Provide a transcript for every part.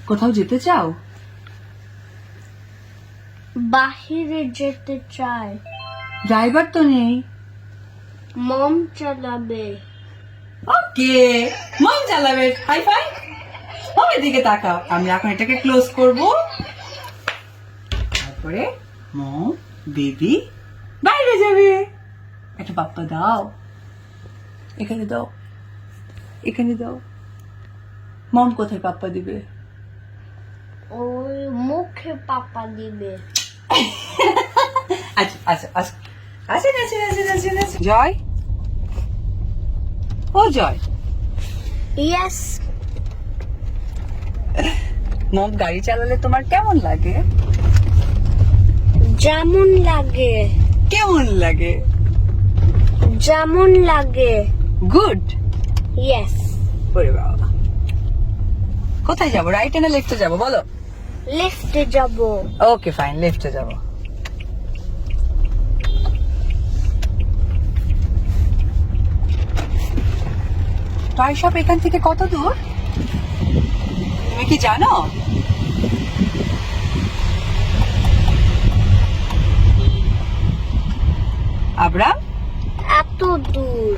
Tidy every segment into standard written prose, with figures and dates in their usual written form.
কোথাও যেতে চাও? বাহিরে যেতে চাই। ড্রাইভার তো নেই। মম চালাবে। ওকে, মম চালাবে। Hi fi. মমের দিকে তাকাও। আমি এখন এটাকে ক্লোজ করব। তারপরে মম বেবি বাইরে যাবে। একটা পাপ্পা দাও। এখানে দাও, এখানে দাও। মম কোথায় পাপ্পা দিবে? ওই মুখে পাপা দিবে। আচ্ছা আচ্ছা আচ্ছা আচ্ছা আচ্ছা আচ্ছা আচ্ছা আচ্ছা। জয়, ও জয়, ইয়েস। মম গাড়ি চালালে তোমার কেমন লাগে? যেমন লাগে। কেমন লাগে? যেমন লাগে। গুড। ইয়েস। ওরে বাবা, কোথায় যাবো? রাইটে না লেফটে যাবো বলো? লেফটে যাব। ওকে ফাইন, লেফটে যাবো। টয় শপ এখান থেকে কত দূর তুমি কি জানো? আবরাম, এত দূর।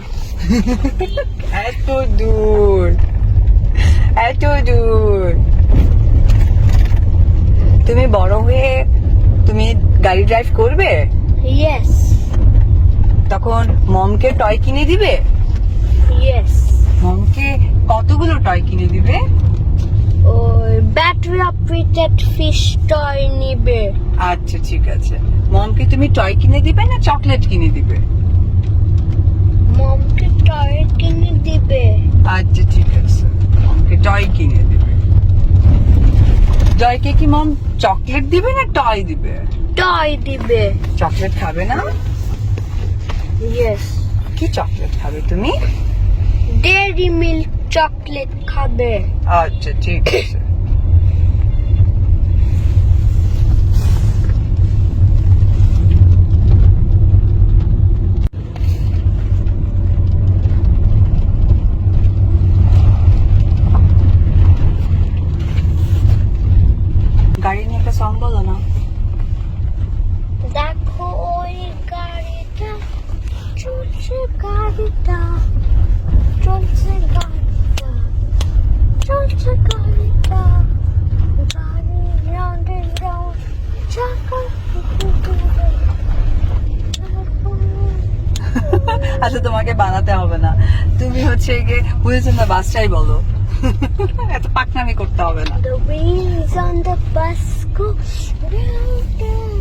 এত দূর, এত দূর। তুমি বড় হয়ে তুমি গাড়ি ড্রাইভ করবে? ইয়েস। তখন মমকে টয় কিনে দিবে? ইয়েস। মমকে কতগুলো টয় কিনে দিবে? ওই ব্যাটারি অপারেটেড ফিশ টয় নিবে। আচ্ছা ঠিক আছে। মমকে তুমি টয় কিনে দিবে না চকলেট কিনে দিবে? মমকে টয় কিনে দিবে। আচ্ছা ঠিক আছে, মমকে টয় কিনে দিবে। জয়কে কি মম চকলেট দিবে না টয় দিবে? টয় দিবে। চকলেট খাবে না? ইয়েস। কি চকলেট খাবে তুমি? ডেয়ারি মিল্ক চকলেট খাবে। আচ্ছা ঠিক আছে। গাড়ি নিয়ে একটা সং বলো না। দেখো ওই গাড়িটা চলছে, গাড়িটা চলছে, গাড়িটা চলছে, গাড়িটা গাড়ি রাউন্ড রাউন্ড চাকা আচ্ছা তোমাকে বানাতে হবে না, তুমি হচ্ছে গিয়ে বুঝেছো না বাসটাই বলো। এত পাকনামি করতে হবে না। The wheels on the bus go round and